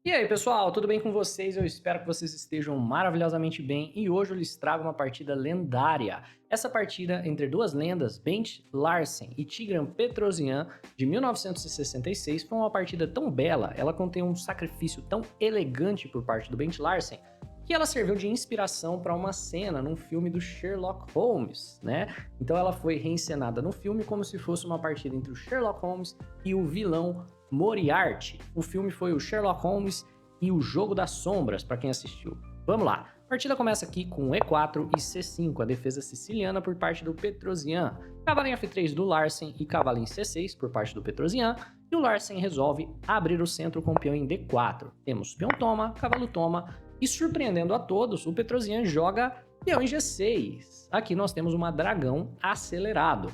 E aí, pessoal, tudo bem com vocês? Eu espero que vocês estejam maravilhosamente bem e hoje eu lhes trago uma partida lendária. Essa partida entre duas lendas, Bent Larsen e Tigran Petrosian, de 1966, foi uma partida tão bela, ela contém um sacrifício tão elegante por parte do Bent Larsen, que ela serviu de inspiração para uma cena num filme do Sherlock Holmes, né? Então ela foi reencenada no filme como se fosse uma partida entre o Sherlock Holmes e o vilão Moriarty. O filme foi o Sherlock Holmes e o Jogo das Sombras, para quem assistiu. Vamos lá. A partida começa aqui com E4 e C5, a defesa siciliana por parte do Petrosian. Cavalo em F3 do Larsen e cavalo em C6 por parte do Petrosian. E o Larsen resolve abrir o centro com o peão em D4. Temos peão toma, cavalo toma. E surpreendendo a todos, o Petrosian joga peão em G6. Aqui nós temos uma dragão acelerado.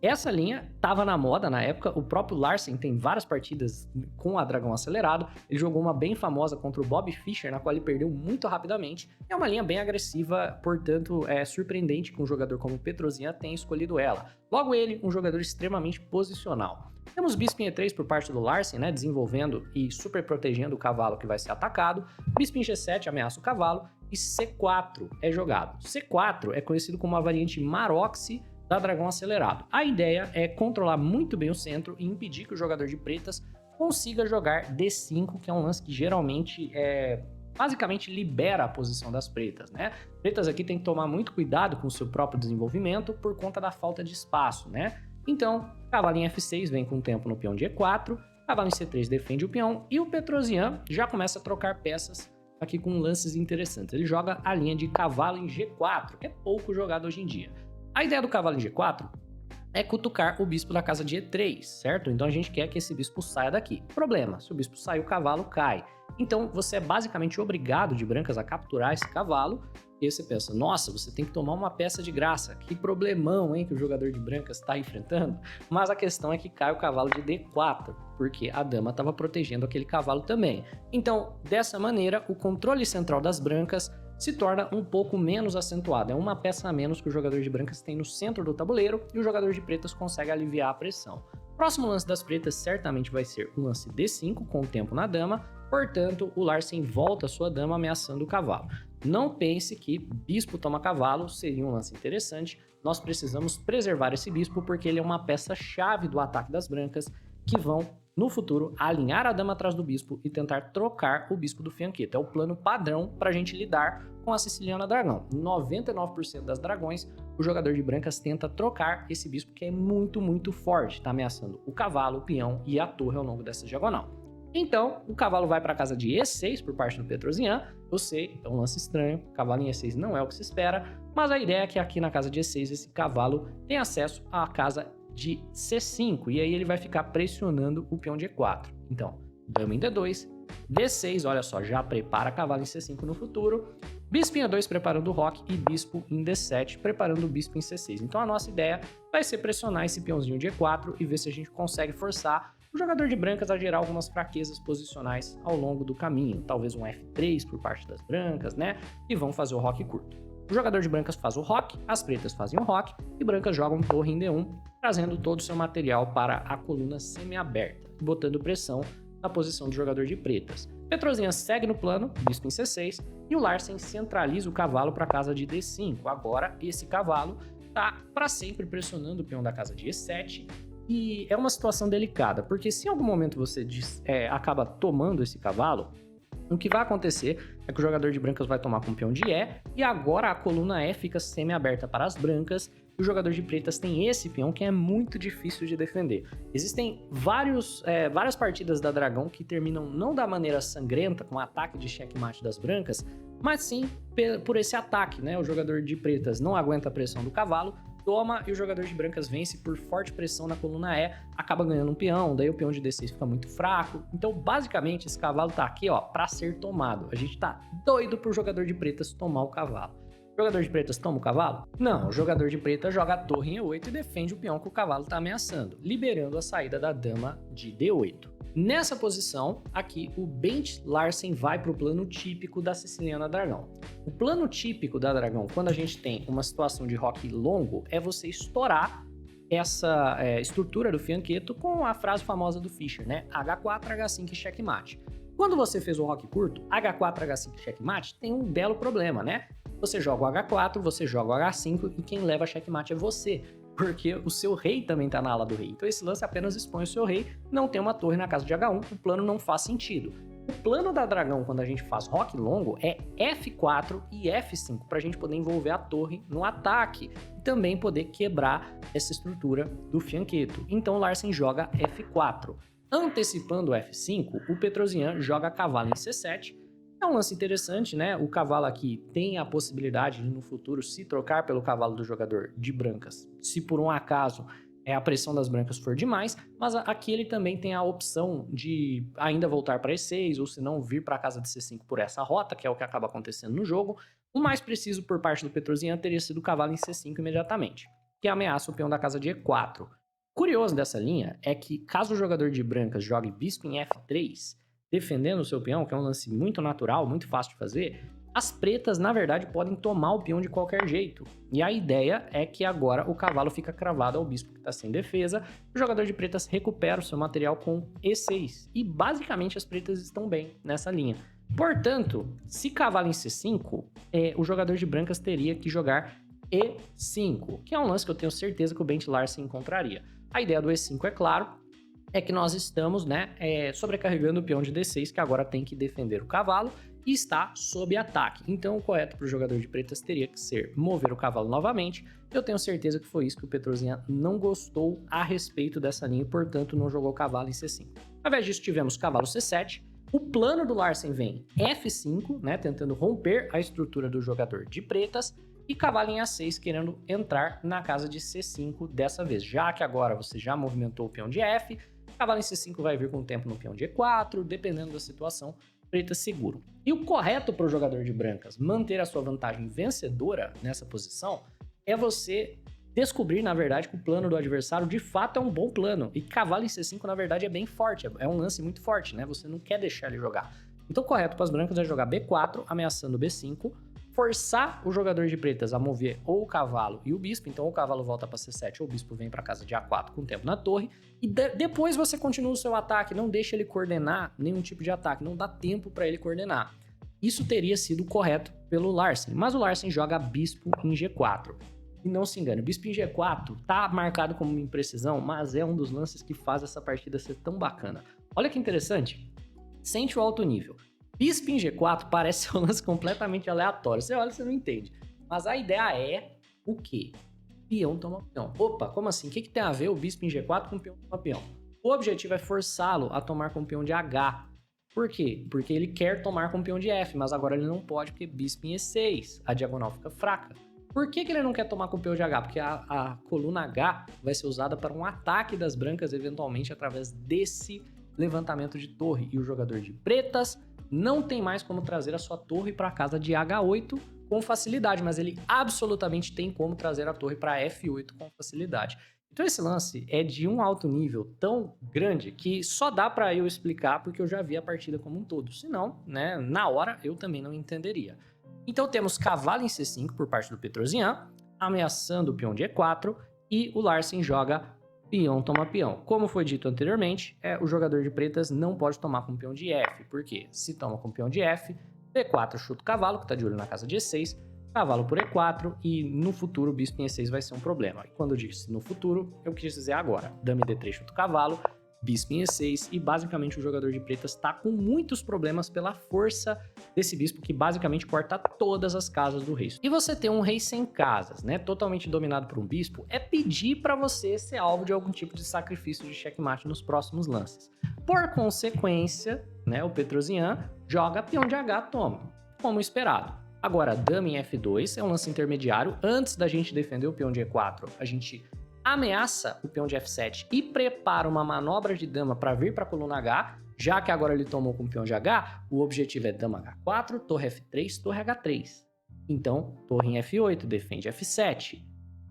Essa linha estava na moda na época, o próprio Larsen tem várias partidas com a dragão acelerado, ele jogou uma bem famosa contra o Bob Fischer, na qual ele perdeu muito rapidamente. É uma linha bem agressiva, portanto é surpreendente que um jogador como o Petrosian tenha escolhido ela. Logo ele, um jogador extremamente posicional. Temos bispo em E3 por parte do Larsen, né, desenvolvendo e super protegendo o cavalo que vai ser atacado. Bispo em G7 ameaça o cavalo e C4 é jogado. C4 é conhecido como a variante Maroxy da dragão acelerado. A ideia é controlar muito bem o centro e impedir que o jogador de pretas consiga jogar D5, que é um lance que geralmente basicamente libera a posição das pretas, né? Pretas aqui tem que tomar muito cuidado com o seu próprio desenvolvimento por conta da falta de espaço, né? Então, cavalo em F6 vem com tempo no peão de E4, cavalo em C3 defende o peão e o Petrosian já começa a trocar peças aqui com lances interessantes. Ele joga a linha de cavalo em G4, que é pouco jogado hoje em dia. A ideia do cavalo em G4 é cutucar o bispo da casa de E3, certo? Então a gente quer que esse bispo saia daqui. Problema, se o bispo sair, o cavalo cai. Então você é basicamente obrigado de brancas a capturar esse cavalo. E aí você pensa, nossa, você tem que tomar uma peça de graça. Que problemão, hein, que o jogador de brancas está enfrentando. Mas a questão é que cai o cavalo de D4, porque a dama estava protegendo aquele cavalo também. Então, dessa maneira, o controle central das brancas se torna um pouco menos acentuado. É uma peça a menos que o jogador de brancas tem no centro do tabuleiro e o jogador de pretas consegue aliviar a pressão. Próximo lance das pretas certamente vai ser o lance D5 com o tempo na dama, portanto o Larsen volta a sua dama ameaçando o cavalo. Não pense que bispo toma cavalo seria um lance interessante, nós precisamos preservar esse bispo porque ele é uma peça-chave do ataque das brancas que vão no futuro alinhar a dama atrás do bispo e tentar trocar o bispo do fianqueto. É o plano padrão para a gente lidar com a siciliana dragão. 99% das dragões, o jogador de brancas tenta trocar esse bispo que é muito forte, está ameaçando o cavalo, o peão e a torre ao longo dessa diagonal. Então, o cavalo vai para a casa de E6 por parte do Petrosian. Eu sei, é um lance estranho, cavalo em E6 não é o que se espera, mas a ideia é que aqui na casa de E6 esse cavalo tem acesso à casa de C5, e aí ele vai ficar pressionando o peão de E4. Então, dama em D2, D6, olha só, já prepara cavalo em C5 no futuro, bispo em E2 preparando o roque e bispo em D7 preparando o bispo em C6. Então a nossa ideia vai ser pressionar esse peãozinho de E4 e ver se a gente consegue forçar o jogador de brancas a gerar algumas fraquezas posicionais ao longo do caminho, talvez um F3 por parte das brancas, né, e vão fazer o roque curto. O jogador de brancas faz o roque, as pretas fazem o roque e brancas jogam torre em D1, trazendo todo o seu material para a coluna semi-aberta, botando pressão na posição do jogador de pretas. Petrosian segue no plano, bispo em C6, e o Larsen centraliza o cavalo para a casa de D5. Agora, esse cavalo está para sempre pressionando o peão da casa de E7, e é uma situação delicada, porque se em algum momento você acaba tomando esse cavalo, o que vai acontecer é que o jogador de brancas vai tomar com o peão de E, e agora a coluna E fica semi-aberta para as brancas, e o jogador de pretas tem esse peão que é muito difícil de defender. Existem várias partidas da dragão que terminam não da maneira sangrenta, com o ataque de checkmate das brancas, mas sim por esse ataque, né? O jogador de pretas não aguenta a pressão do cavalo, toma e o jogador de brancas vence por forte pressão na coluna E, acaba ganhando um peão, daí o peão de D6 fica muito fraco. Então, basicamente, esse cavalo tá aqui, ó, para ser tomado. A gente tá doido pro jogador de pretas tomar o cavalo. O jogador de pretas toma o cavalo? Não, o jogador de pretas joga a torre em E8 e defende o peão que o cavalo tá ameaçando, liberando a saída da dama de D8. Nessa posição, aqui o Bent Larsen vai para o plano típico da siciliana dragão. O plano típico da dragão, quando a gente tem uma situação de roque longo, é você estourar essa estrutura do fianqueto com a frase famosa do Fischer, né? H4, H5 e checkmate. Quando você fez o rock curto, H4, H5 checkmate tem um belo problema, né? Você joga o H4, você joga o H5 e quem leva checkmate é você, porque o seu rei também tá na ala do rei. Então esse lance apenas expõe o seu rei, não tem uma torre na casa de H1, o plano não faz sentido. O plano da dragão, quando a gente faz rock longo, é F4 e F5, para a gente poder envolver a torre no ataque e também poder quebrar essa estrutura do fianqueto. Então o Larsen joga F4. Antecipando o F5, o Petrosian joga cavalo em C7. É um lance interessante, né? O cavalo aqui tem a possibilidade de, no futuro, se trocar pelo cavalo do jogador de brancas, se por um acaso a pressão das brancas for demais, mas aqui ele também tem a opção de ainda voltar para E6, ou se não vir para a casa de C5 por essa rota, que é o que acaba acontecendo no jogo. O mais preciso por parte do Petrosian teria sido o cavalo em C5 imediatamente, que ameaça o peão da casa de E4. Curioso dessa linha é que, caso o jogador de brancas jogue bispo em F3, defendendo o seu peão, que é um lance muito natural, muito fácil de fazer, as pretas, na verdade, podem tomar o peão de qualquer jeito. E a ideia é que agora o cavalo fica cravado ao bispo que está sem defesa, o jogador de pretas recupera o seu material com E6. E basicamente as pretas estão bem nessa linha. Portanto, se cavalo em C5, o jogador de brancas teria que jogar E5, que é um lance que eu tenho certeza que o Bent Larsen encontraria. A ideia do E5, é claro, é que nós estamos sobrecarregando o peão de D6, que agora tem que defender o cavalo, e está sob ataque. Então o correto para o jogador de pretas teria que ser mover o cavalo novamente. Eu tenho certeza que foi isso que o Petrosian não gostou a respeito dessa linha e, portanto, não jogou cavalo em C5. Ao invés disso, tivemos cavalo C7. O plano do Larsen vem F5, né, tentando romper a estrutura do jogador de pretas, e cavalo em A6 querendo entrar na casa de C5 dessa vez. Já que agora você já movimentou o peão de F, cavalo em C5 vai vir com o tempo no peão de E4, dependendo da situação, pretas seguro. E o correto para o jogador de brancas manter a sua vantagem vencedora nessa posição é você descobrir, na verdade, que o plano do adversário de fato é um bom plano. E cavalo em C5, na verdade, é bem forte, é um lance muito forte, né? Você não quer deixar ele jogar. Então o correto para as brancas é jogar B4, ameaçando B5, forçar o jogador de pretas a mover ou o cavalo e o bispo, então o cavalo volta para C7 ou o bispo vem para casa de A4 com o tempo na torre, e depois você continua o seu ataque, não deixa ele coordenar nenhum tipo de ataque, não dá tempo para ele coordenar. Isso teria sido correto pelo Larsen, mas o Larsen joga bispo em G4. E não se engane, o bispo em G4 tá marcado como uma imprecisão, mas é um dos lances que faz essa partida ser tão bacana. Olha que interessante, sente o alto nível. Bispo em G4 parece ser um lance completamente aleatório. Você olha e você não entende. Mas a ideia é o quê? Peão toma peão. Opa, como assim? O que tem a ver o bispo em G4 com o peão toma peão? O objetivo é forçá-lo a tomar com o peão de H. Por quê? Porque ele quer tomar com o peão de F, mas agora ele não pode porque bispo em E6. A diagonal fica fraca. Por que ele não quer tomar com o peão de H? Porque a coluna H vai ser usada para um ataque das brancas, eventualmente, através desse levantamento de torre. E o jogador de pretas não tem mais como trazer a sua torre para a casa de H8 com facilidade, mas ele absolutamente tem como trazer a torre para F8 com facilidade. Então esse lance é de um alto nível tão grande que só dá para eu explicar porque eu já vi a partida como um todo. Senão, né, na hora eu também não entenderia. Então temos cavalo em C5 por parte do Petrosian, ameaçando o peão de E4, e o Larsen joga peão toma peão. Como foi dito anteriormente, o jogador de pretas não pode tomar com peão de F, porque se toma com peão de F, B4 chuta o cavalo, que está de olho na casa de E6, cavalo por E4, e no futuro o bispo em E6 vai ser um problema. E quando eu disse no futuro, eu quis dizer agora. Dama em D3 chuta o cavalo, bispo em E6, e basicamente o jogador de pretas está com muitos problemas pela força desse bispo, que basicamente corta todas as casas do rei. E você ter um rei sem casas, né, totalmente dominado por um bispo, é pedir para você ser alvo de algum tipo de sacrifício de checkmate nos próximos lances. Por consequência, né, o Petrosian joga peão de H, toma, como esperado. Agora, dama em F2 é um lance intermediário. Antes da gente defender o peão de E4, a gente ameaça o peão de F7 e prepara uma manobra de dama para vir para a coluna H, já que agora ele tomou com o peão de H, o objetivo é dama H4, torre F3, torre H3. Então, torre em F8, defende F7.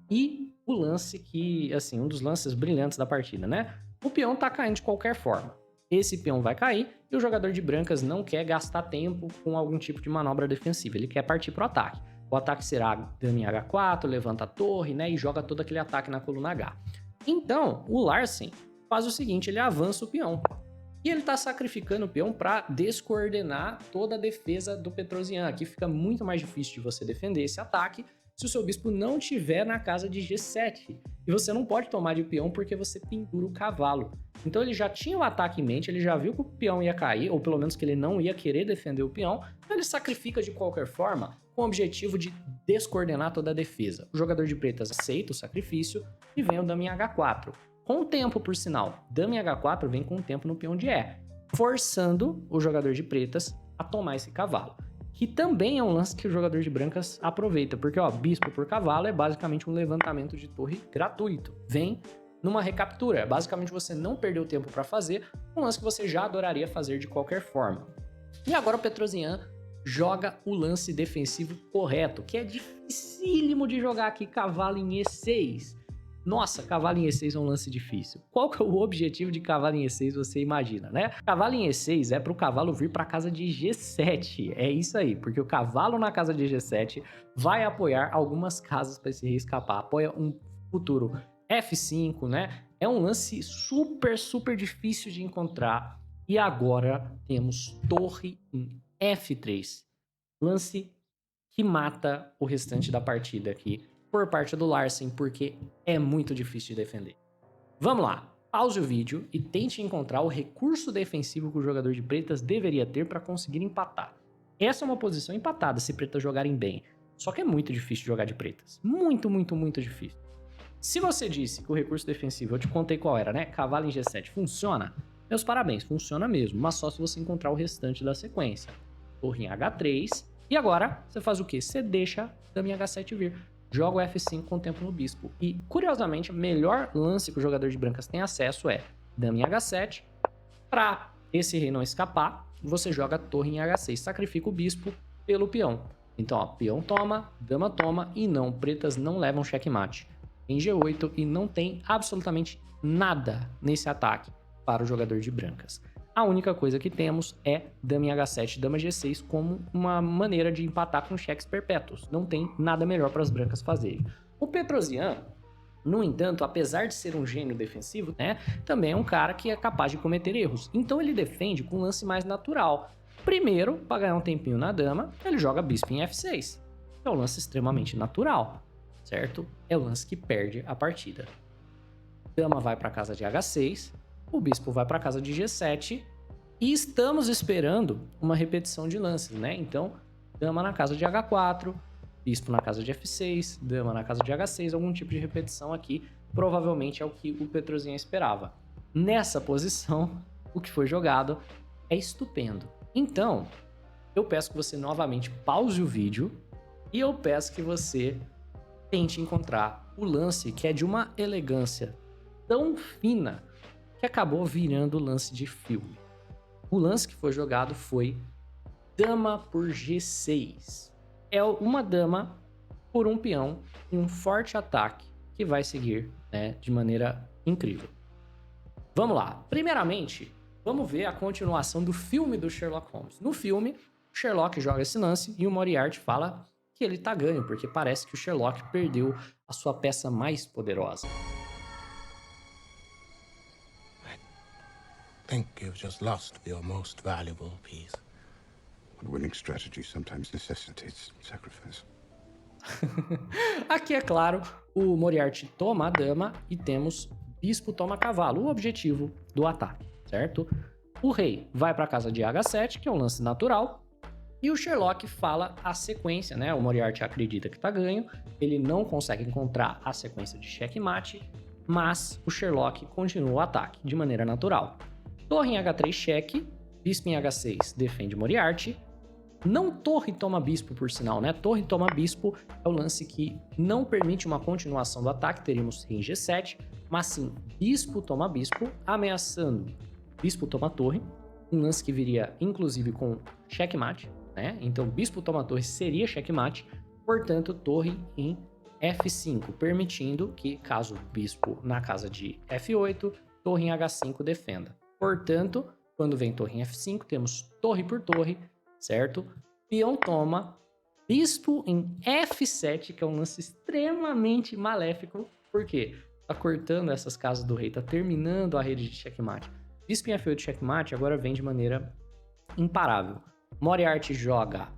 E o lance que, assim, um dos lances brilhantes da partida, né? O peão tá caindo de qualquer forma. Esse peão vai cair e o jogador de brancas não quer gastar tempo com algum tipo de manobra defensiva, ele quer partir para o ataque. O ataque será dama em H4, levanta a torre, né, e joga todo aquele ataque na coluna H. Então, o Larsen faz o seguinte, ele avança o peão. E ele tá sacrificando o peão para descoordenar toda a defesa do Petrosian. Aqui fica muito mais difícil de você defender esse ataque se o seu bispo não estiver na casa de G7. E você não pode tomar de peão porque você pendura o cavalo. Então ele já tinha o ataque em mente, ele já viu que o peão ia cair, ou pelo menos que ele não ia querer defender o peão, então ele sacrifica de qualquer forma com o objetivo de descoordenar toda a defesa. O jogador de pretas aceita o sacrifício e vem o dama em H4. Com o tempo, por sinal, dama em H4 vem com o tempo no peão de E, forçando o jogador de pretas a tomar esse cavalo. Que também é um lance que o jogador de brancas aproveita, porque ó, bispo por cavalo é basicamente um levantamento de torre gratuito. Vem numa recaptura, basicamente você não perdeu tempo para fazer, um lance que você já adoraria fazer de qualquer forma. E agora o Petrosian joga o lance defensivo correto, que é dificílimo de jogar aqui, cavalo em E6. Nossa, cavalo em E6 é um lance difícil. Qual que é o objetivo de cavalo em E6, você imagina, né? Cavalo em E6 é para o cavalo vir para a casa de G7. É isso aí, porque o cavalo na casa de G7 vai apoiar algumas casas para esse rei escapar. Apoia um futuro F5, né? É um lance super difícil de encontrar. E agora temos torre em F3. Lance que mata o restante da partida aqui por parte do Larsen, porque é muito difícil de defender. Vamos lá, pause o vídeo e tente encontrar o recurso defensivo que o jogador de pretas deveria ter para conseguir empatar. Essa é uma posição empatada se pretas jogarem bem, só que é muito difícil de jogar de pretas. Muito difícil. Se você disse que o recurso defensivo, eu te contei qual era, né? Cavalo em G7 funciona? Meus parabéns, funciona mesmo, mas só se você encontrar o restante da sequência. Torre em H3, e agora você faz o quê? Você deixa dama em H7 vir. Joga o F5 com o tempo no bispo. E, curiosamente, o melhor lance que o jogador de brancas tem acesso é dama em H7. Para esse rei não escapar, você joga a torre em H6. Sacrifica o bispo pelo peão. Então, ó, peão toma, dama toma e não, pretas não levam checkmate. Em G8 e não tem absolutamente nada nesse ataque para o jogador de brancas. A única coisa que temos é dama em H7, dama G6 como uma maneira de empatar com cheques perpétuos. Não tem nada melhor para as brancas fazerem. O Petrosian, no entanto, apesar de ser um gênio defensivo, né, também é um cara que é capaz de cometer erros. Então ele defende com um lance mais natural. Primeiro, para ganhar um tempinho na dama, ele joga bispo em F6. É um lance extremamente natural, certo? É o lance que perde a partida. Dama vai para a casa de H6. O bispo vai para a casa de G7 e estamos esperando uma repetição de lances, né? Então, dama na casa de H4, bispo na casa de F6, dama na casa de H6, algum tipo de repetição aqui, provavelmente é o que o Petrosian esperava. Nessa posição, o que foi jogado é estupendo. Então, eu peço que você novamente pause o vídeo e eu peço que você tente encontrar o lance que é de uma elegância tão fina que acabou virando lance de filme. O lance que foi jogado foi dama por G6. É uma dama por um peão em um forte ataque que vai seguir, né, de maneira incrível. Vamos lá. Primeiramente, vamos ver a continuação do filme do Sherlock Holmes. No filme, o Sherlock joga esse lance e o Moriarty fala que ele tá ganho, porque parece que o Sherlock perdeu a sua peça mais poderosa. I think you've just lost your most valuable piece. A winning strategy sometimes necessitates sacrifice. Aqui, é claro, o Moriarty toma a dama e temos bispo toma cavalo, o objetivo do ataque, certo? O rei vai para a casa de H7, que é um lance natural, e o Sherlock fala a sequência, né? O Moriarty acredita que tá ganho, ele não consegue encontrar a sequência de checkmate, mas o Sherlock continua o ataque de maneira natural. Torre em H3 cheque, bispo em H6 defende Moriarty. Não torre toma bispo, por sinal, né? Torre toma bispo é o lance que não permite uma continuação do ataque, teríamos rei em G7, mas sim bispo toma bispo, ameaçando bispo toma torre, um lance que viria inclusive com checkmate, né? Então bispo toma torre seria checkmate, portanto torre em F5, permitindo que, caso bispo na casa de F8, torre em H5 defenda. Portanto, quando vem torre em F5, temos torre por torre, certo? Peão toma, bispo em F7, que é um lance extremamente maléfico. Por quê? Tá cortando essas casas do rei, tá terminando a rede de checkmate. Bispo em F8 checkmate agora vem de maneira imparável. Moriarty joga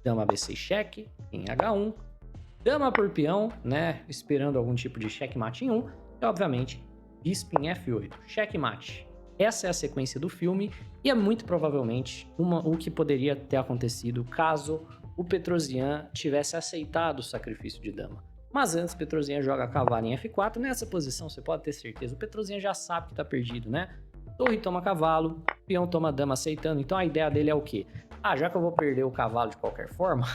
dama B6 cheque em H1, dama por peão, né, esperando algum tipo de checkmate em 1, e obviamente bispo em F8 checkmate. Essa é a sequência do filme e é muito provavelmente o que poderia ter acontecido caso o Petrosian tivesse aceitado o sacrifício de dama. Mas antes, Petrosian joga cavalo em F4. Nessa posição, você pode ter certeza, o Petrosian já sabe que tá perdido, né? Torre toma cavalo, peão toma dama aceitando. Então a ideia dele é o quê? Ah, já que eu vou perder o cavalo de qualquer forma,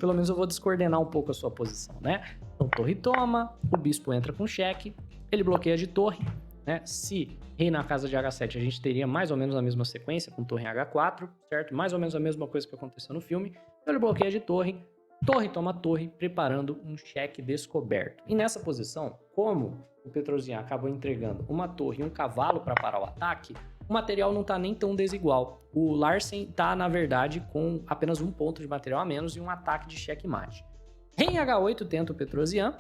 pelo menos eu vou descoordenar um pouco a sua posição, né? Então torre toma, o bispo entra com cheque, ele bloqueia de torre, né? Se rei na casa de H7, a gente teria mais ou menos a mesma sequência com torre em H4, certo? Mais ou menos a mesma coisa que aconteceu no filme. Então ele bloqueia de torre, torre toma torre, preparando um cheque descoberto. E nessa posição, como o Petrosian acabou entregando uma torre e um cavalo para parar o ataque, o material não está nem tão desigual. O Larsen está, na verdade, com apenas um ponto de material a menos e um ataque de checkmate. Rei em H8 tenta o Petrosian,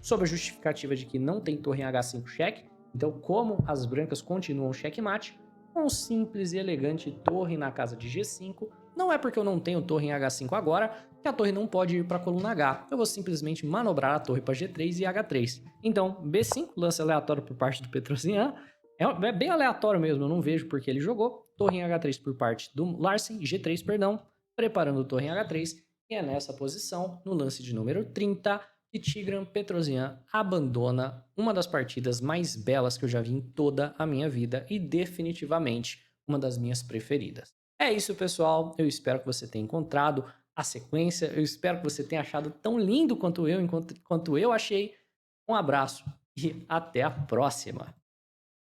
sob a justificativa de que não tem torre em H5 cheque. Então, como as brancas continuam checkmate, um simples e elegante torre na casa de G5. Não é porque eu não tenho torre em H5 agora que a torre não pode ir para a coluna H. Eu vou simplesmente manobrar a torre para G3 e H3. Então, B5, lance aleatório por parte do Petrosian. É bem aleatório mesmo, eu não vejo porque ele jogou. Torre em H3 por parte do Larsen, G3, perdão, preparando torre em H3. E é nessa posição, no lance de número 30, que Tigran Petrosian abandona uma das partidas mais belas que eu já vi em toda a minha vida e definitivamente uma das minhas preferidas. É isso, pessoal. Eu espero que você tenha encontrado a sequência. Eu espero que você tenha achado tão lindo quanto eu achei. Um abraço e até a próxima.